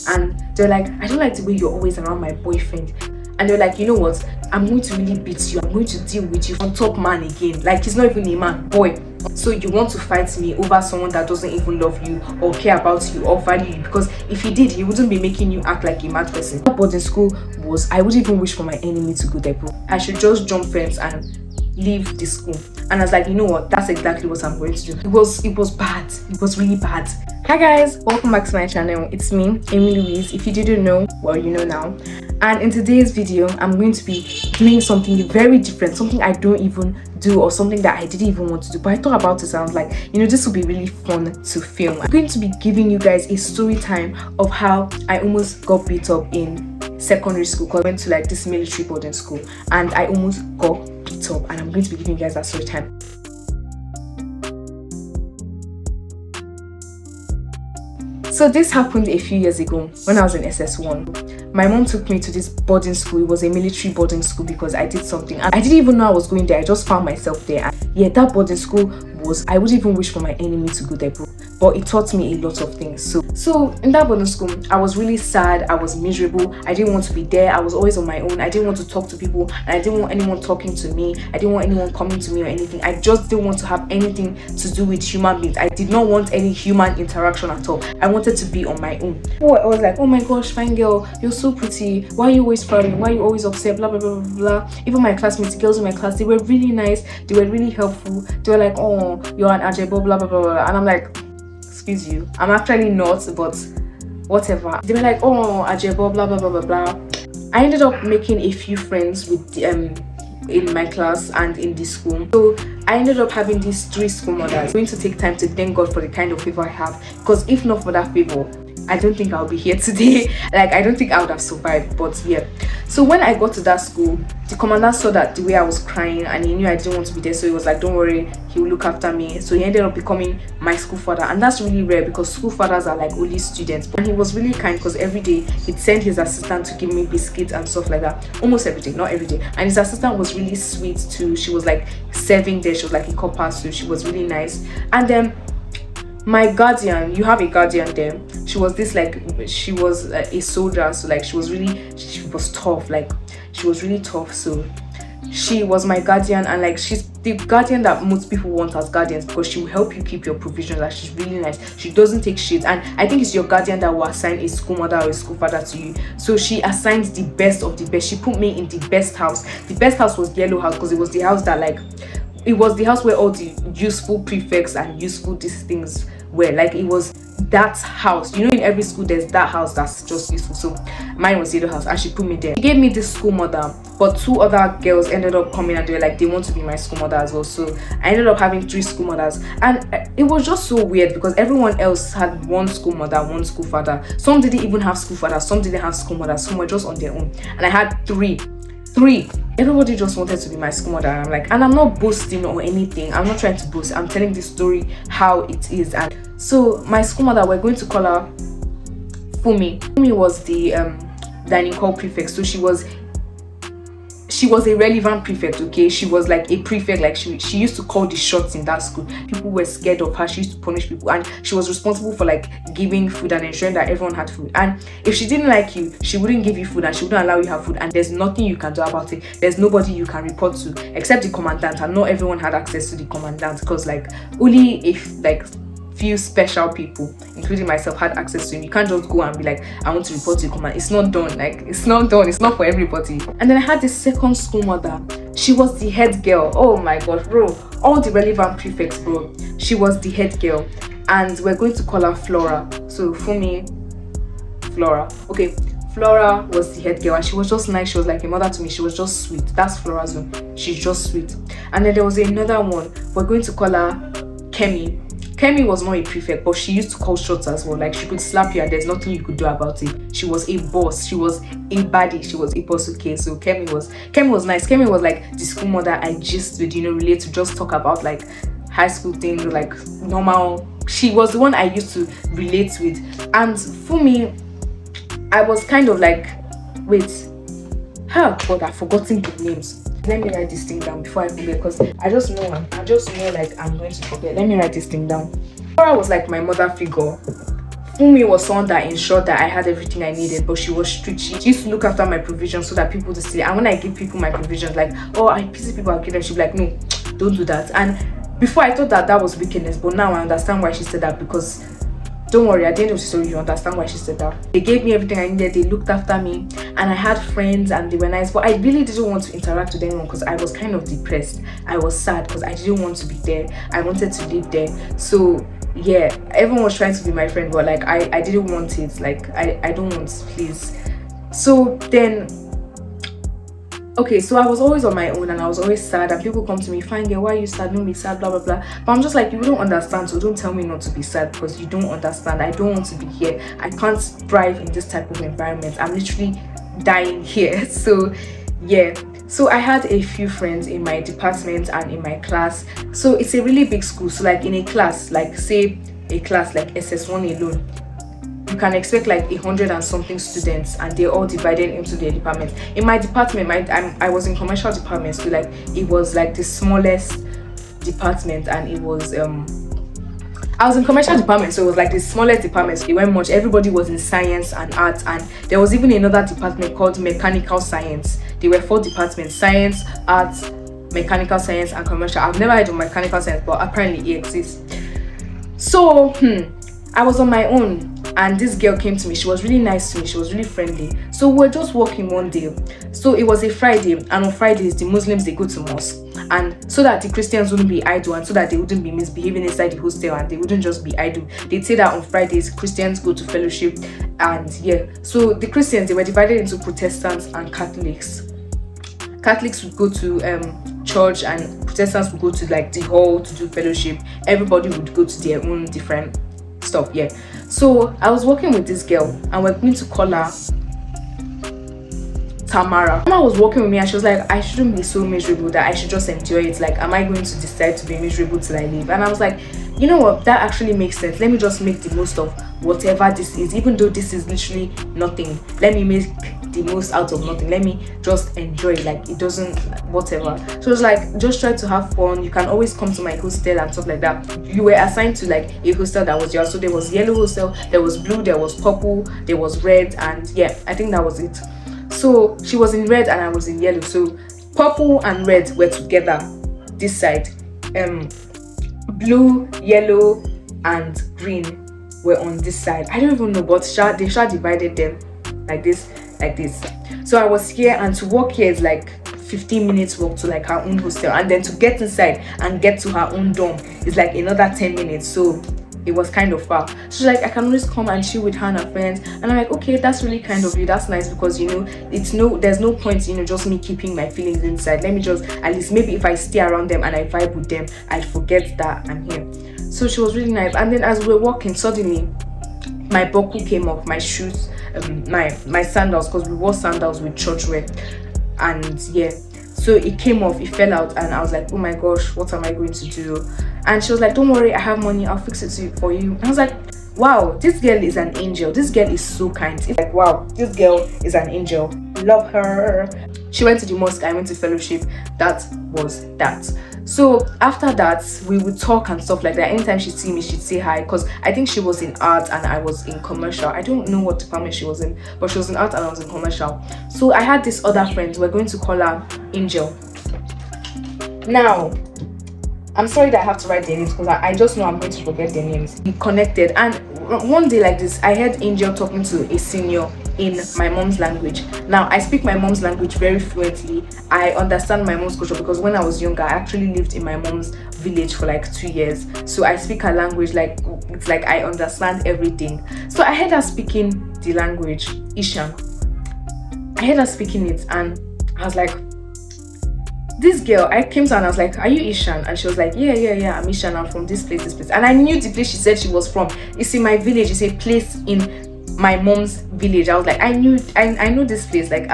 and they're like, I don't like the way you're always around my boyfriend. And they're like, you know what, I'm going to really beat you, I'm going to deal with you on top man again. Like, he's not even a man, boy. So you want to fight me over someone that doesn't even love you or care about you or value you? Because if he did, he wouldn't be making you act like a mad person. That boarding school was, I wouldn't even wish for my enemy to go there, bro. I should just jump fence and leave the school. And I was like, you know what, that's exactly what I'm going to do. It was bad. It was really bad. Hi guys, welcome back to my channel. It's me, Amy-Louise. If you didn't know, well, you know now. And in today's video, I'm going to be doing something very different, something I don't even do or something that I didn't even want to do. But I thought about it and I was like, you know, this would be really fun to film. I'm going to be giving you guys a story time of how I almost got beat up in secondary school, because I went to like this military boarding school and I almost got beat up, and I'm going to be giving you guys that story time. So this happened a few years ago when I was in SS1. My mom took me to this boarding school. It was a military boarding school because I did something. And I didn't even know I was going there. I just found myself there. And yeah, that boarding school was, I wouldn't even wish for my enemy to go there, bro. But it taught me a lot of things. So in that boarding school, I was really sad. I was miserable. I didn't want to be there. I was always on my own. I didn't want to talk to people. And I didn't want anyone talking to me. I didn't want anyone coming to me or anything. I just didn't want to have anything to do with human beings. I did not want any human interaction at all. I wanted to be on my own. I was like, oh my gosh, fine girl, you're so pretty. Why are you always frowning? Why are you always upset? Blah, blah, blah, blah, blah. Even my classmates, girls in my class, they were really nice. They were really helpful. They were like, oh, you're an ajebo, blah, blah, blah, blah. And I'm like, excuse you, I'm actually not, but whatever. They were like, oh, ajebo, blah, blah, blah, blah, blah. I ended up making a few friends with in my class and in the school. So I ended up having these 3 school mothers. I'm going to take time to thank God for the kind of favor I have, because if not for that favor, I don't think I'll be here today. Like, I don't think I would have survived. But yeah, so when I got to that school, the commandant saw that the way I was crying and he knew I didn't want to be there, so he was like, don't worry, he will look after me. So he ended up becoming my school father, and that's really rare because school fathers are like only students. And he was really kind because every day he'd send his assistant to give me biscuits and stuff like that. Almost every day, not every day. And his assistant was really sweet too. She was like serving there. She was like a copper, so she was really nice. And then my guardian, you have a guardian there, she was this like, she was a soldier, so like she was tough, like she was really tough. So she was my guardian, and like she's the guardian that most people want as guardians, because she will help you keep your provisions. Like, she's really nice, she doesn't take shit. And I think it's your guardian that will assign a school mother or a school father to you. So she assigned the best of the best. She put me in the best house. The best house was Yellow House, because it was the house that like, it was the house where all the useful prefects and useful these things were. Like, it was that house, you know, in every school there's that house that's just useful. So mine was Yellow House, and she put me there. She gave me this school mother, but 2 other girls ended up coming and they were like, they want to be my school mother as well. So I ended up having 3 school mothers, and it was just so weird because everyone else had 1 school mother, 1 school father. Some didn't even have school fathers, some didn't have school mothers, some were just on their own, and I had 3. Everybody just wanted to be my school mother. And I'm like, and I'm not boasting or anything, I'm not trying to boast, I'm telling this story how it is. And so my school mother, we're going to call her Fumi. Fumi was the dining hall prefect. So she was a relevant prefect, okay? She was like a prefect, like she used to call the shots in that school. People were scared of her. She used to punish people, and she was responsible for like giving food and ensuring that everyone had food. And if she didn't like you, she wouldn't give you food and she wouldn't allow you to have food, and there's nothing you can do about it. There's nobody you can report to except the commandant, and not everyone had access to the commandant, because like only if like few special people, including myself, had access to him. You can't just go and be like, I want to report to the command. It's not done. Like, it's not done. It's not for everybody. And then I had this second school mother. She was the head girl. Oh my gosh, bro. All the relevant prefects, bro. She was the head girl. And we're going to call her Flora. So for me, Flora. Okay. Flora was the head girl, and she was just nice. She was like a mother to me. She was just sweet. That's Flora's one. She's just sweet. And then there was another one. We're going to call her Kemi. Kemi was not a prefect, but she used to call shots as well. Like, she could slap you and there's nothing you could do about it. She was a boss. She was a baddie. She was a boss. Okay, so Kemi was nice. Kemi was like the school mother I just would, you know, relate to, just talk about like high school things, like normal. She was the one I used to relate with. And for me, I was kind of like, wait, God, I've forgotten the names. Let me write this thing down before I forget, because I just know like I'm going to forget. Let me write this thing down. Flora was like my mother figure. Fumi was someone that ensured that I had everything I needed, but she was strict. She used to look after my provisions so that people would see. And when I give people my provisions, like, oh, I pity people, I'll give them, she'd be like, no, don't do that. And before I thought that was wickedness, but now I understand why she said that, because don't worry, at the end of the story, you understand why she said that. They gave me everything I needed, they looked after me, and I had friends and they were nice, but I really didn't want to interact with anyone because I was kind of depressed. I was sad because I didn't want to be there. I wanted to live there. So yeah, everyone was trying to be my friend, but like I didn't want it. Like I don't want, please. So then, okay, so I was always on my own and I was always sad, and people come to me, fine girl, why are you sad? Don't be sad, blah blah blah. But I'm just like, you don't understand, so don't tell me not to be sad, because you don't understand. I don't want to be here. I can't thrive in this type of environment. I'm literally dying here. So yeah, so I had a few friends in my department and in my class. So it's a really big school, so like in a class, like say a class like SS1 alone, you can expect like 100 and something students, and they're all divided into their departments. In my department, I was in commercial department, so like it was like the smallest department, and it was I was in commercial department, so it was like the smallest department. It went much. Everybody was in science and arts, and there was even another department called mechanical science. There were 4 departments: science, arts, mechanical science, and commercial. I've never heard of mechanical science, but apparently it exists. So I was on my own, and this girl came to me. She was really nice to me, she was really friendly. So we're just walking one day. So it was a Friday, and on Fridays the Muslims, they go to mosque, and so that the Christians wouldn't be idle, and so that they wouldn't be misbehaving inside the hostel, and they wouldn't just be idle, they'd say that on Fridays Christians go to fellowship. And yeah, so the Christians, they were divided into Protestants and Catholics. Catholics would go to church, and Protestants would go to like the hall to do fellowship. Everybody would go to their own different stuff. Yeah, so I was working with this girl, and we're going to call her Tamara. Mama was working with me, and she was like, I shouldn't be so miserable, that I should just enjoy it. Like, am I going to decide to be miserable till I leave? And I was like, you know what, that actually makes sense. Let me just make the most of whatever this is, even though this is literally nothing. Let me make the most out of nothing. Let me just enjoy, like it doesn't, whatever. So it was like, just try to have fun. You can always come to my hostel and stuff like that. You were assigned to like a hostel that was yours. So there was yellow hostel, there was blue, there was purple, there was red, and yeah, I think that was it. So she was in red and I was in yellow. So purple and red were together this side. Blue, yellow, and green were on this side. I don't even know, but they divided them like this. So I was here, and to walk here is like 15 minutes walk to like her own hostel, and then to get inside and get to her own dorm is like another 10 minutes. So it was kind of far. She's like, I can always come and chill with her and her friends. And I'm like, okay, that's really kind of you, that's nice, because you know, there's no point, you know, just me keeping my feelings inside. Let me just, at least maybe if I stay around them and I vibe with them, I forget that I'm here. So she was really nice. And then as we were walking, suddenly my buckle came off, my shoes, my sandals, because we wore sandals with church wear. And yeah, so it came off, it fell out, and I was like, oh my gosh, what am I going to do? And she was like, don't worry, I have money, I'll fix it for you. And I was like, wow, this girl is an angel. This girl is so kind. It's like, wow, this girl is an angel. Love her. She went to the mosque, I went to fellowship. That was that. So after that, we would talk and stuff like that. Anytime she'd see me, she'd say hi, because I think she was in art and I was in commercial. I don't know what department she was in, but she was in art and I was in commercial. So I had this other friend, we're going to call her Angel. Now, I'm sorry that I have to write their names, because I just know I'm going to forget their names. We connected, and one day like this, I heard Angel talking to a senior in my mom's language. Now, I speak my mom's language very fluently. I understand my mom's culture, because when I was younger, I actually lived in my mom's village for like 2 years. So I speak her language, like it's like I understand everything. So I heard her speaking the language, Ishan. I heard her speaking it, and I was like, this girl, I came to her and I was like, are you Ishan? And she was like, yeah, I'm Ishan, I'm from this place. And I knew the place she said she was from. It's in my village. It's a place in my mom's village. I was like, I know this place, like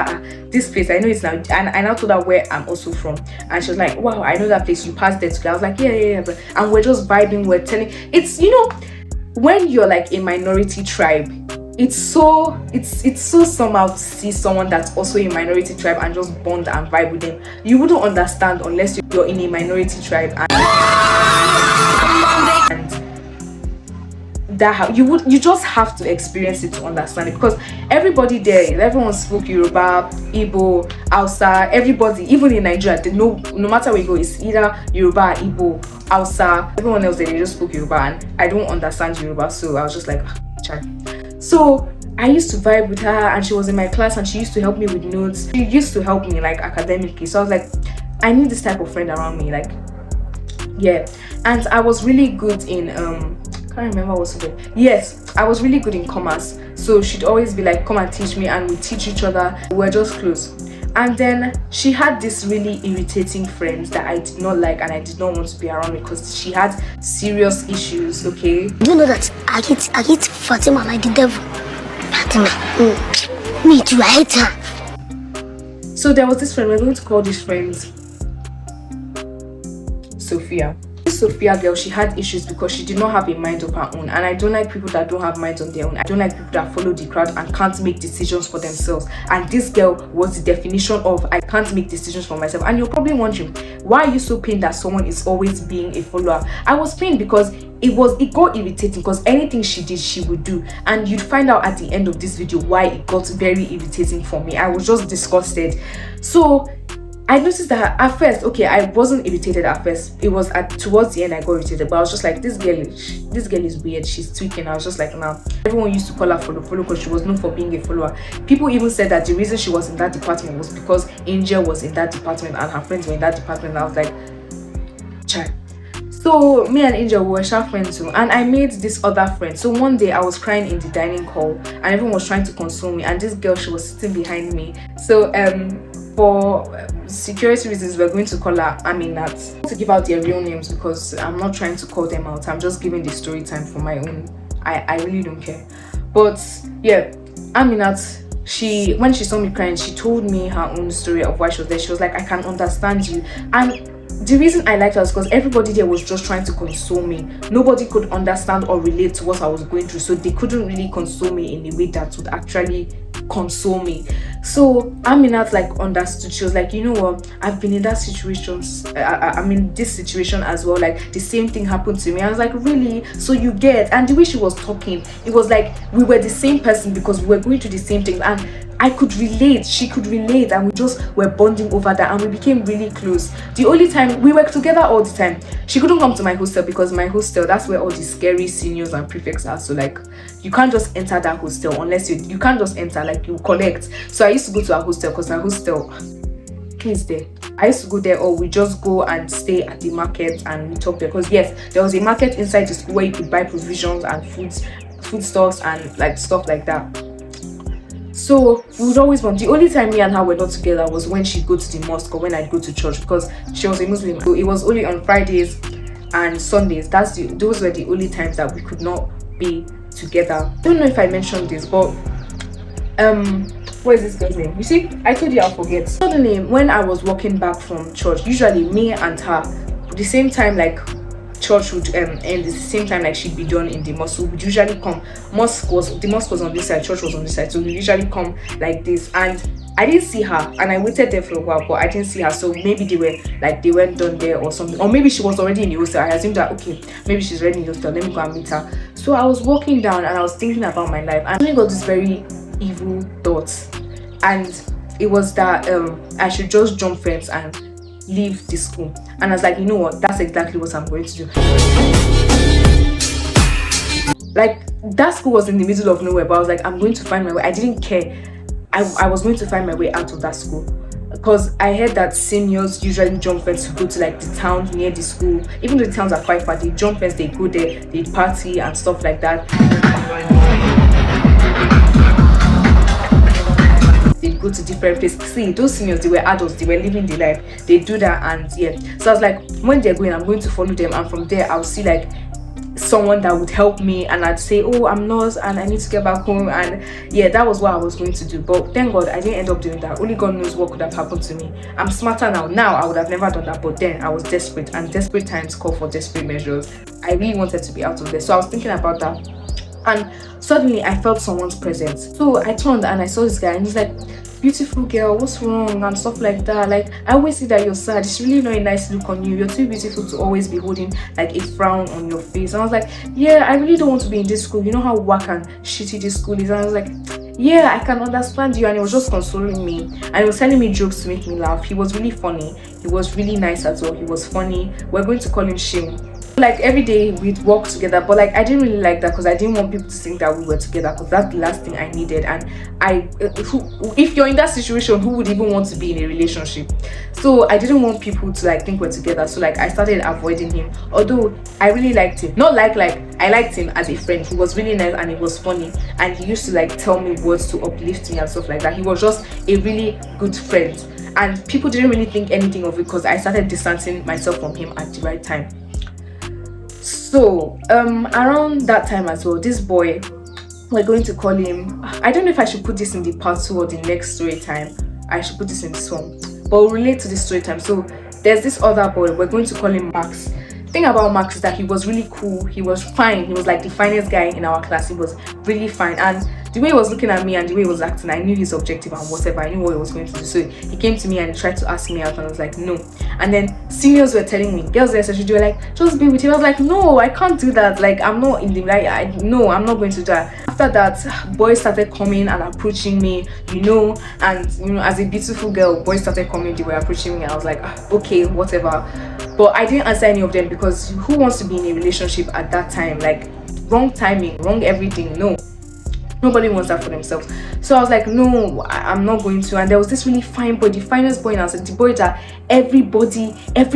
this place, I know it's now. And I now told her where I'm also from, and she was like, wow, I know that place, you passed there together. I was like, yeah. And we're just vibing, we're telling, it's, you know, when you're like a minority tribe, it's so somehow to see someone that's also a minority tribe and just bond and vibe with them. You wouldn't understand unless you're in a minority tribe, and you just have to experience it to understand it, because everyone spoke Yoruba, Igbo, Hausa. Everybody, even in Nigeria, no matter where you go, it's either Yoruba, Igbo, Hausa. Everyone else, they just spoke Yoruba, and I don't understand Yoruba, so I was just like, child. So I used to vibe with her, and she was in my class, and she used to help me with notes. She used to help me like academically. So I was like, I need this type of friend around me, like, yeah. And I was really good in can't remember what's it. Yes, I was really good in commerce. So she'd always be like, come and teach me, and we teach each other. We were just close. And then she had this really irritating friend that I did not like, and I did not want to be around because she had serious issues. Okay. You know that I hate Fatima like the devil. Fatima, me too. I hate her. So there was this friend. We're going to call this friend Sophia. This Sophia girl, she had issues because she did not have a mind of her own, and I don't like people that don't have minds on their own. I don't like people that follow the crowd and can't make decisions for themselves. And this girl was the definition of I can't make decisions for myself. And you're probably wondering, why are you so pained that someone is always being a follower? I was pained because it got irritating, because anything she did, she would do, and you'd find out at the end of this video why it got very irritating for me. I was just disgusted. So I noticed that at first, okay, I wasn't irritated at first. It was towards the end I got irritated, but I was just like, this girl is weird. She's tweaking. I was just like, nah. Everyone used to call her follow because she was known for being a follower. People even said that the reason she was in that department was because Angel was in that department and her friends were in that department. And I was like, child. So me and Angel were sharp friends too, and I made this other friend. So one day I was crying in the dining hall, and everyone was trying to console me, and this girl, she was sitting behind me. So for security reasons, we're going to call her Aminat, to give out their real names, because I'm not trying to call them out. I'm just giving the story time for my own. I really don't care. But yeah, Aminat, when she saw me crying, she told me her own story of why she was there. She was like, I can understand you. And the reason I liked her was because everybody there was just trying to console me. Nobody could understand or relate to what I was going through, so they couldn't really console me in a way that would actually console me. So Aminat like understood. She was like, you know what, I've been in that situation. I'm in this situation as well. Like the same thing happened to me. I was like, really? So you get? And the way she was talking, it was like we were the same person because we were going through the same thing, and I could relate, she could relate, and we just were bonding over that, and we became really close. The only time we were together all the time, she couldn't come to my hostel because my hostel, that's where all the scary seniors and prefects are. So like you can't just enter that hostel unless you can't just enter, like you collect. So I used to go to her hostel because her hostel is there. I used to go there, or we just go and stay at the market and we talk there, because yes, there was a market inside the school where you could buy provisions and foodstuffs and like stuff like that. So we would always bond. The only time me and her were not together was when she'd go to the mosque or when I'd go to church, because she was a Muslim. So it was only on Fridays and Sundays. Those were the only times that we could not be together. I don't know if I mentioned this, but what is this girl's name? You see, I told you I'll forget. Suddenly, when I was walking back from church, usually me and her, the same time like church would end, the same time like she'd be done in the mosque. So we would usually come. The mosque was on this side, church was on this side. So we usually come like this, and I didn't see her, and I waited there for a while, but I didn't see her. So maybe they weren't done there or something, or maybe she was already in the hostel. I assumed that okay, maybe she's already in the hostel, let me go and meet her. So I was walking down and I was thinking about my life, and I got this very evil thoughts, and it was that I should just jump fence and leave the school. And I was like, you know what, that's exactly what I'm going to do. Like that school was in the middle of nowhere, but I was like, I'm going to find my way. I didn't care. I was going to find my way out of that school, because I heard that seniors usually jump fence to go to like the towns near the school. Even though the towns are quite far, they jump fence, they go there, they party and stuff like that. They go to different places. See, those seniors, they were adults, they were living their life, they do that. And yeah, so I was like, when they're going, I'm going to follow them, and from there I'll see like someone that would help me, and I'd say, oh, I'm lost and I need to get back home. And yeah, that was what I was going to do. But thank God I didn't end up doing that. Only God knows what could have happened to me. I'm smarter now. I would have never done that, but then I was desperate, and desperate times call for desperate measures. I really wanted to be out of there, so I was thinking about that. and suddenly I felt someone's presence. So I turned and I saw this guy, and he's like, beautiful girl, what's wrong, and stuff like that. Like, I always see that you're sad. It's really not a nice look on you. You're too beautiful to always be holding like a frown on your face. And I was like, yeah, I really don't want to be in this school. You know how whack and shitty this school is. And I was like, yeah, I can understand you. And he was just consoling me, and he was telling me jokes to make me laugh. He was really funny. He was really nice as well. He was funny. We're going to call him Shim. Like, every day we'd walk together, but like I didn't really like that because I didn't want people to think that we were together, because that's the last thing I needed. And if you're in that situation, who would even want to be in a relationship? So I didn't want people to like think we're together. So like I started avoiding him, although I really liked him. Not like I liked him as a friend. He was really nice and he was funny, and he used to like tell me words to uplift me and stuff like that. He was just a really good friend, and people didn't really think anything of it because I started distancing myself from him at the right time. So around that time as well, this boy, we're going to call him, I don't know if I should put this in the part 2 or the next story time. I should put this in this one, but we'll relate to the story time. So there's this other boy, we're going to call him Max. The thing about Max is that he was really cool. He was fine. He was like the finest guy in our class. He was really fine, and the way he was looking at me and the way he was acting, I knew his objective and whatever. I knew what he was going to do. So he came to me and he tried to ask me out, and I was like, no. And then seniors were telling me, girls there should do, like, just be with him. I was like, no, I can't do that. Like, I'm not in the right. No, I'm not going to do that. After that, boys started coming and approaching me, and as a beautiful girl, boys started coming, they were approaching me, and I was like, okay, whatever. But I didn't answer any of them, because who wants to be in a relationship at that time? Like, wrong timing, wrong everything. No, nobody wants that for themselves. So I was like, no, I'm not going to. And there was this really fine boy, the finest boy in our the boy that every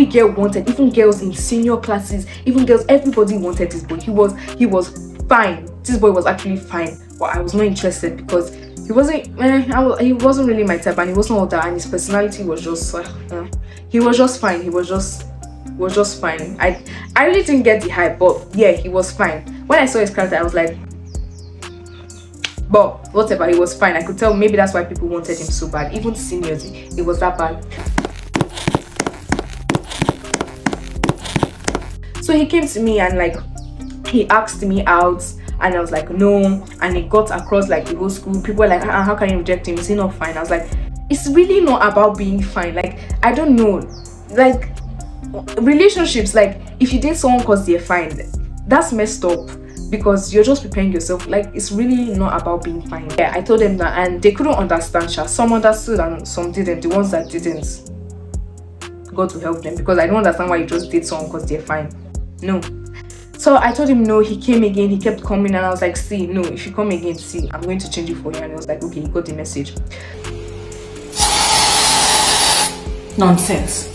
girl wanted, even girls in senior classes, even girls, everybody wanted this boy. He was fine. This boy was actually fine, but I was not interested because he wasn't really my type, and he wasn't all that, and his personality was just he was just fine. He was just fine. I really didn't get the hype, but yeah, he was fine. When I saw his character, I was like, but whatever, he was fine. I could tell maybe that's why people wanted him so bad. Even seniors, it was that bad. So he came to me and like he asked me out, and I was like, no. And it got across like the whole school. People were like, how can you reject him? Is he not fine? I was like, it's really not about being fine. Like, I don't know, like relationships, like if you date someone because they're fine, that's messed up, because you're just preparing yourself. Like, it's really not about being fine. Yeah, I told them that, and they couldn't understand. Some understood and some didn't. The ones that didn't, God will help them, because I don't understand why you just date someone because they're fine. No. So I told him no. He came again, he kept coming, and I was like, see, no, if you come again, see, I'm going to change it for you. And he was like, okay, he got the message. Nonsense.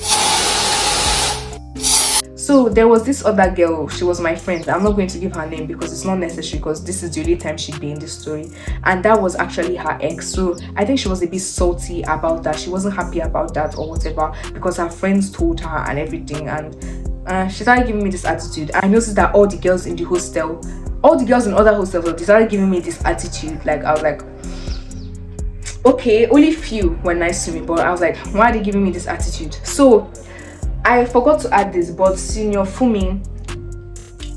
So there was this other girl, she was my friend. I'm not going to give her name because it's not necessary, because this is the only time she'd be in this story, and that was actually her ex. So I think she was a bit salty about that. She wasn't happy about that or whatever, because her friends told her and everything, and she started giving me this attitude. I noticed that all the girls in the hostel, all the girls in other hostels, they started giving me this attitude. Like, I was like, okay, only few were nice to me, but I was like, why are they giving me this attitude? So I forgot to add this, but Senior Fumi,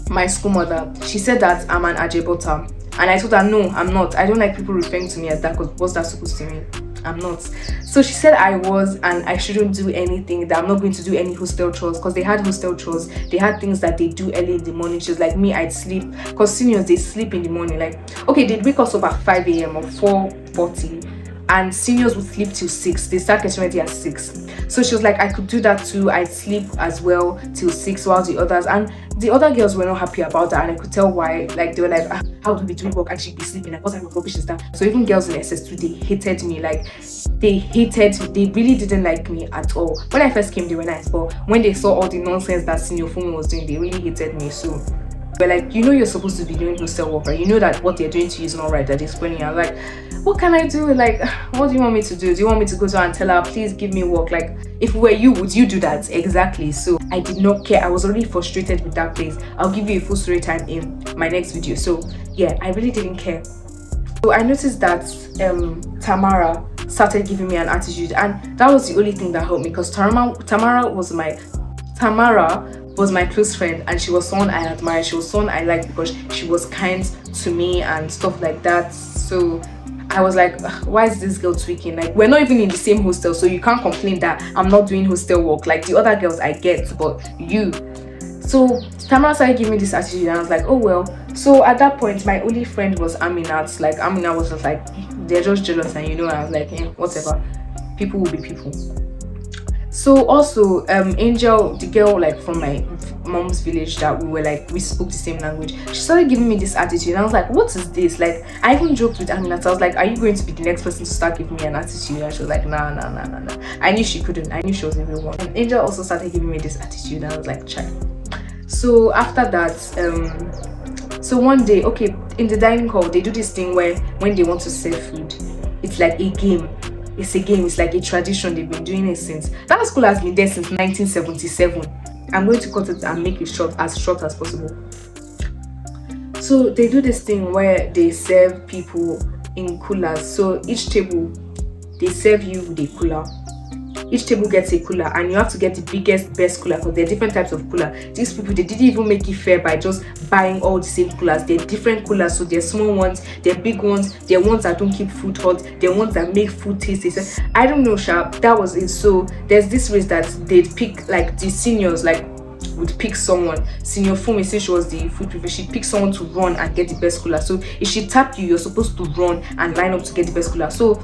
my school mother, she said that I'm an Ajebota, and I told her no, I'm not. I don't like people referring to me as that, because what's that supposed to mean? I'm not. So she said I was, and I shouldn't do anything, that I'm not going to do any hostel chores, because they had hostel chores. They had things that they do early in the morning. She was like, me, I'd sleep, because seniors, they sleep in the morning. Like, okay, they'd wake us up at 5 a.m. or 4:40, and seniors would sleep till 6. They start getting ready at 6. So she was like, I could do that too. I'd sleep as well till 6, while the others, and the other girls were not happy about that, and I could tell why. Like, they were like, how do we do work and she'd be sleeping? Like, what type of rubbish is that? So even girls in SS2, they hated me. Like, they really didn't like me at all. When I first came, they were nice, but when they saw all the nonsense that Senior Fumi was doing, they really hated me. So but like, you're supposed to be doing hostel work, right? You know that what they're doing to you is not right, that they're explaining. I was like, what can I do? Like, what do you want me to do? Do you want me to go to her and tell her, please give me work? Like, if we were you, would you do that? Exactly. So I did not care. I was already frustrated with that place. I'll give you a full story time in my next video. So yeah, I really didn't care. So I noticed that Tamara started giving me an attitude, and that was the only thing that helped me, because Tamara was my close friend, and she was someone I admired. She was someone I liked because she was kind to me and stuff like that. So I was like, why is this girl tweaking? Like, we're not even in the same hostel, so you can't complain that I'm not doing hostel work. Like the other girls I get, but you. So Tamara started giving me this attitude, and I was like, oh well. So at that point, my only friend was Aminat. Like Amina was just like, they're just jealous, and I was like, whatever. People will be people. So also Angel, the girl like from my mom's village that we spoke the same language, she started giving me this attitude, and I was like, what is this? Like, I even joked with Aminat. I was like, are you going to be the next person to start giving me an attitude? And she was like, nah. I knew she couldn't. I knew she was the real one. And Angel also started giving me this attitude, and I was like, child. So after that, so one day, okay, in the dining hall, they do this thing where when they want to serve food, it's like a game. It's a game. It's like a tradition. They've been doing it since. That school has been there since 1977. I'm going to cut it and make it as short as possible. So they do this thing where they serve people in coolers. So each table, they serve you with a cooler. Each table gets a cooler, and you have to get the biggest, best cooler, because there are different types of cooler. These people, they didn't even make it fair by just buying all the same coolers. They're different coolers, so they're small ones, they're big ones, they're ones that don't keep food hot, they're ones that make food tasty. I don't know, sharp. That was it. So there's this race that they'd pick, like the seniors, like would pick someone. Senior Fumi, since she was the food prefect, she'd pick someone to run and get the best cooler. So if she tapped you, you're supposed to run and line up to get the best cooler. So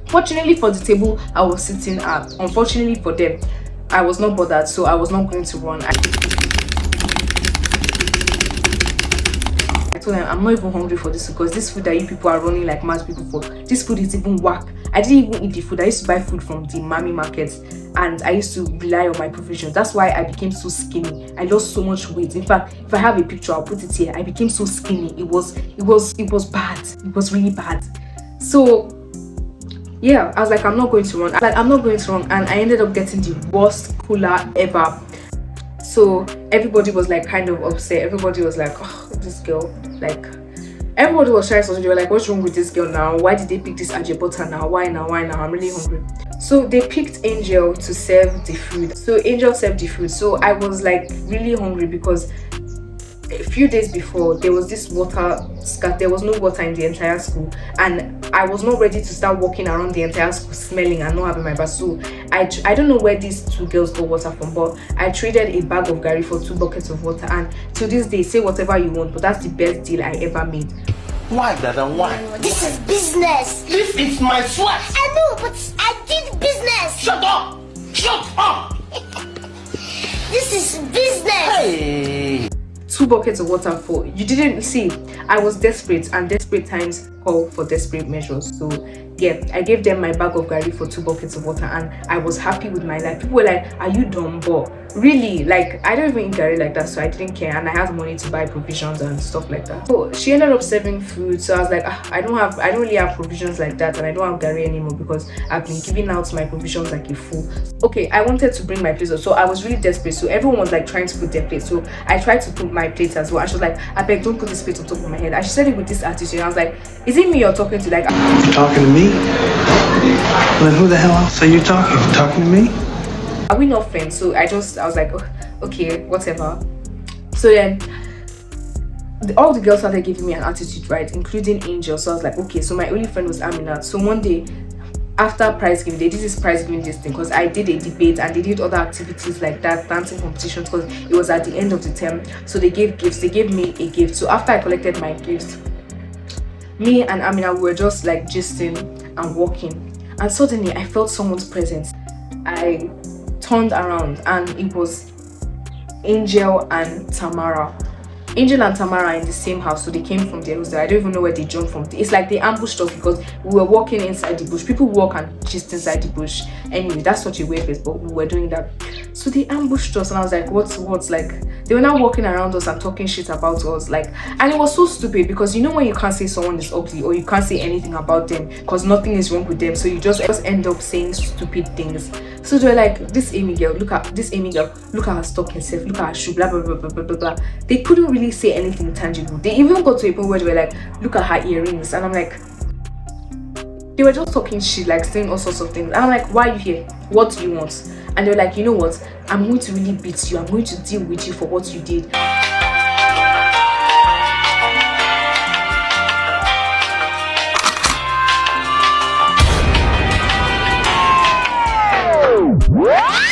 fortunately for the table I was sitting at, unfortunately for them, I was not bothered, so I was not going to run. I told them I'm not even hungry for this, because this food that you people are running like mad people for, this food is even whack. I didn't even eat the food. I used to buy food from the Mami markets, and I used to rely on my provisions. That's why I became so skinny. I lost so much weight. In fact, if I have a picture, I'll put it here. I became so skinny. It was bad. It was really bad. So yeah, I was like, I'm not going to run. And I ended up getting the worst cooler ever. So everybody was like kind of upset. Everybody was like, oh, this girl. Like, everybody was trying something. They were like, what's wrong with this girl now? Why did they pick this Ajay butter now? Why now? I'm really hungry. So they picked Angel to serve the food. So Angel served the food. So I was like really hungry, because a few days before there was this water scat. There was no water in the entire school, and I was not ready to start walking around the entire school smelling and not having my bath. So I don't know where these two girls got water from, but I traded a bag of gari for 2 buckets of water, and to this day, say whatever you want, but that's the best deal I ever made. Why, Dada? Why? This is business. This is my sweat. I know, but I did business. Shut up! Shut up! This is business. Hey! 2 buckets of water for you. Didn't see, I was desperate, and desperate times call for desperate measures. So yeah, I gave them my bag of gari for 2 buckets of water, and I was happy with my life. People were like, are you dumb? But really, like, I don't even eat gari like that, so I didn't care, and I had money to buy provisions and stuff like that. So she ended up serving food, so I was like, I don't really have provisions like that, and I don't have gari anymore, because I've been giving out my provisions like a fool. Okay, I wanted to bring my plate, so I was really desperate. So everyone was like trying to put their plate, so I tried to put my plate as well, and she was like, I beg, don't put this plate on top of my head. And she said it with this attitude, and I was like, is it me you're talking to? Like, you're talking to me? Well, then who the hell else are you talking to? Talking to me? Are we not friends? So I was like, oh, okay, whatever. So then all the girls started giving me an attitude, right, including Angel. So I was like, okay. So my only friend was Aminat. So one day after prize giving, they did this prize giving this thing, because I did a debate and they did other activities like that, dancing competitions, because it was at the end of the term. So they gave gifts. They gave me a gift. So after I collected my gifts, me and Amina were just like gisting and walking, and suddenly I felt someone's presence. I turned around, and it was Angel and Tamara. Angel and Tamara are in the same house, so they came from their hostel. I don't even know where they jumped from. It's like they ambushed us, because we were walking inside the bush. People walk and gist inside the bush. Anyway, that's such a weird place, but we were doing that. So they ambushed us, and I was like, what's like, they were now walking around us and talking shit about us, like, and it was so stupid, because you know when you can't say someone is ugly, or you can't say anything about them because nothing is wrong with them, so you just end up saying stupid things. So they were like, this Amy girl, look at her stalking self, look at her shoe, blah blah blah blah blah blah blah. They couldn't really say anything tangible. They even got to a point where they were like, look at her earrings, and I'm like, they were just talking shit, like saying all sorts of things. And I'm like, why are you here? What do you want? And they're like, you know what, I'm going to really beat you, I'm going to deal with you for what you did.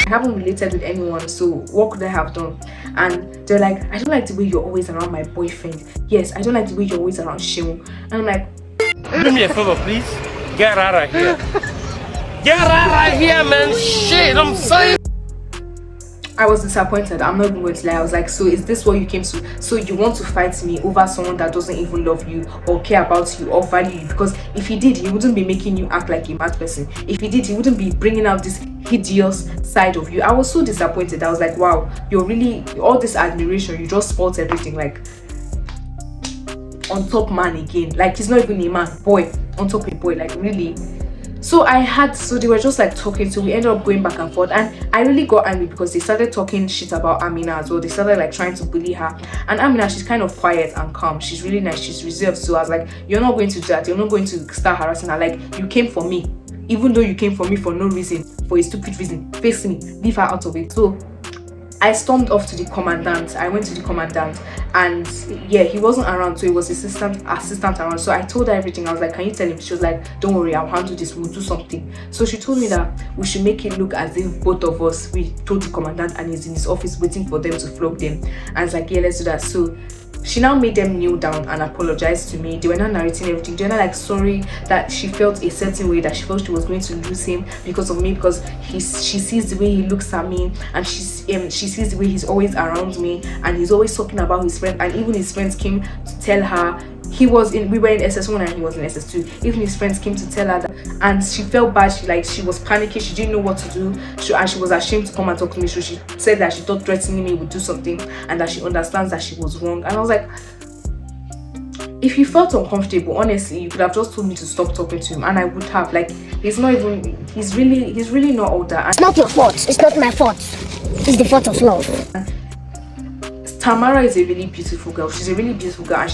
I haven't related with anyone, so what could I have done? And they're like, I don't like the way you're always around my boyfriend. Yes, I don't like the way you're always around Sheung. And I'm like, Do me a favor, please. Get out of here. Get out of here, man. Shit, I'm saying. I was disappointed. I'm not even going to lie. I was like, so is this what you came to? So you want to fight me over someone that doesn't even love you or care about you or value you? Because if he did, he wouldn't be making you act like a mad person. If he did, he wouldn't be bringing out this hideous side of you. I was so disappointed. I was like, wow, you're really, all this admiration, you just spoiled everything. Like, on top man again. Like, he's not even a man, boy, on top a boy. Like, really. So they were just like talking, so we ended up going back and forth, and I really got angry because they started talking shit about Amina as well. They started like trying to bully her, and Amina, she's kind of quiet and calm, she's really nice, she's reserved. So I was like, you're not going to do that, you're not going to start harassing her. Like, you came for me, even though you came for me for no reason, for a stupid reason, face me, leave her out of it. So I stormed off to the commandant. I went to the commandant, and yeah, he wasn't around, so it was assistant around. So I told her everything. I was like, can you tell him? She was like, don't worry, I'll handle this, we'll do something. So she told me that we should make it look as if both of us, we told the commandant and he's in his office waiting for them to flog them. And I was like, yeah, let's do that. So she now made them kneel down and apologize to me. They were not narrating everything. They were not like sorry that she felt a certain way, that she felt she was going to lose him because of me, because she sees the way he looks at me, and she sees the way he's always around me, and he's always talking about his friend. And even his friends came to tell her, we were in SS1 and he was in SS2. Even his friends came to tell her that, and she felt bad. She was panicking. She didn't know what to do. And she was ashamed to come and talk to me. So she said that she thought threatening me would do something, and that she understands that she was wrong. And I was like, if you felt uncomfortable, honestly, you could have just told me to stop talking to him, and I would have. Like, he's really not all that. It's not your fault. It's not my fault. It's the fault of love. Tamara is a really beautiful girl. She's a really beautiful girl, and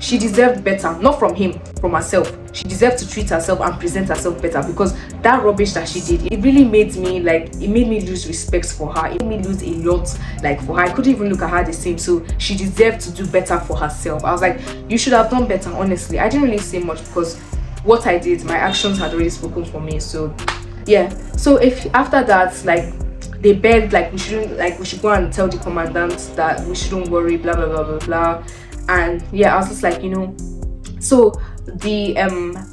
she deserved better, not from him, from herself. She deserved to treat herself and present herself better, because that rubbish that she did, it really made me lose respect for her. It made me lose a lot, like, for her. I couldn't even look at her the same. So she deserved to do better for herself. I was like, you should have done better. Honestly, I didn't really say much because what I did, my actions had already spoken for me. So yeah. So if after that, like, they begged, like, we should go and tell the commandant that we shouldn't worry, blah blah blah blah blah. And yeah, I was just like, so the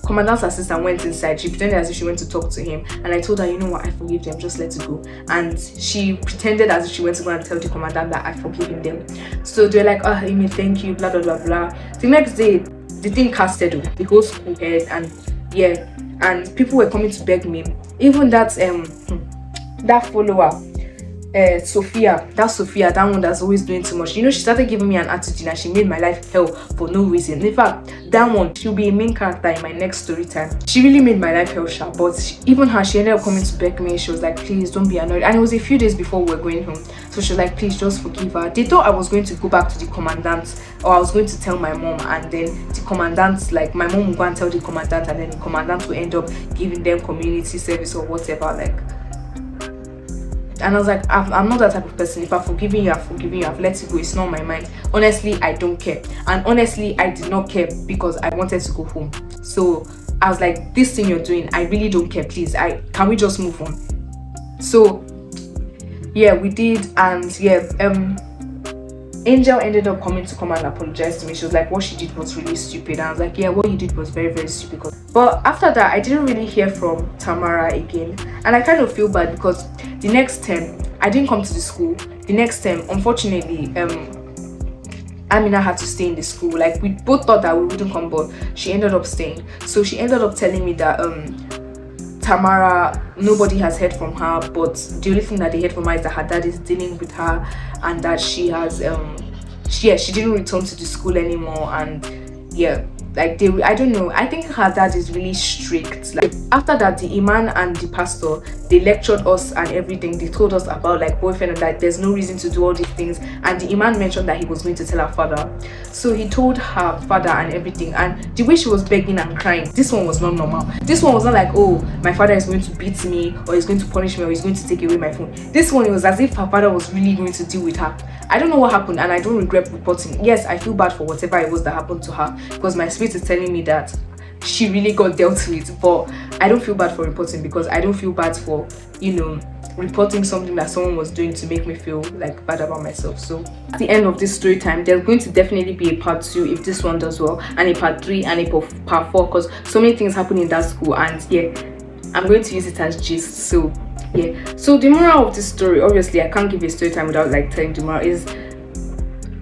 commandant's assistant went inside. She pretended as if she went to talk to him, and I told her, you know what, I forgive them, just let it go. And she pretended as if she went to go and tell the commandant that I forgiven them. So they're like, oh, Amy, thank you, blah blah blah blah. The next day, the thing casted, the whole school head, and yeah, and people were coming to beg me. Even that follower, Sophia, that one that's always doing too much. She started giving me an attitude, and she made my life hell for no reason. In fact, that one, she'll be a main character in my next story time. She really made my life hell sharp. But even her, she ended up coming to beg me. She was like, please don't be annoyed. And it was a few days before we were going home, so she was like, please just forgive her. They thought I was going to go back to the commandant, or I was going to tell my mom, and then the commandant, like, my mom would go and tell the commandant, and then the commandant would end up giving them community service or whatever, like. And I was like, I'm not that type of person. If I've forgiven you, I've let it go. It's not my mind. Honestly, I don't care. And honestly, I did not care because I wanted to go home. So I was like, this thing you're doing, I really don't care. Please, can we just move on? So yeah, we did. And yeah, Angel ended up coming to come and apologize to me. She was like, what she did was really stupid. And I was like, yeah, what you did was very, very stupid. But after that, I didn't really hear from Tamara again. And I kind of feel bad because the next term, I didn't come to the school. The next term, unfortunately, Amina had to stay in the school. Like, we both thought that we wouldn't come, but she ended up staying. So she ended up telling me that Tamara, nobody has heard from her, but the only thing that they heard from her is that her dad is dealing with her, and that she has she didn't return to the school anymore. And yeah, like, I don't know, I think her dad is really strict. Like, after that, the imam and the pastor, they lectured us and everything. They told us about, like, boyfriend, and that there's no reason to do all these things, and the imam mentioned that he was going to tell her father. So he told her father and everything, and the way she was begging and crying, this one was not normal. This one was not like, oh, my father is going to beat me, or he's going to punish me, or he's going to take away my phone. This one, it was as if her father was really going to deal with her. I don't know what happened, and I don't regret reporting. Yes, I feel bad for whatever it was that happened to her, because my spirit is telling me that she really got dealt with. But I don't feel bad for reporting, because I don't feel bad for, you know, reporting something that someone was doing to make me feel like bad about myself. So at the end of this story time, there's going to definitely be a part 2 if this one does well, and a part 3 and a part 4, because so many things happen in that school. And yeah, I'm going to use it as gist. So yeah, so the moral of this story, obviously I can't give a story time without like telling the moral, is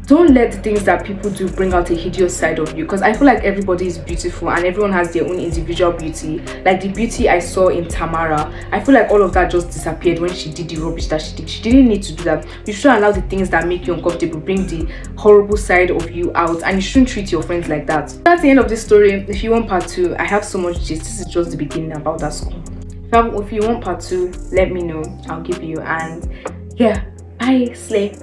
don't let the things that people do bring out a hideous side of you, because I feel like everybody is beautiful and everyone has their own individual beauty. Like the beauty I saw in Tamara, I feel like all of that just disappeared when she did the rubbish that she did. She didn't need to do that. You shouldn't allow the things that make you uncomfortable bring the horrible side of you out, and you shouldn't treat your friends like that. That's the end of this story. If you want part 2, I have so much gist. This is just the beginning about that school. If you want part 2, let me know. I'll give you. And yeah, bye, slay.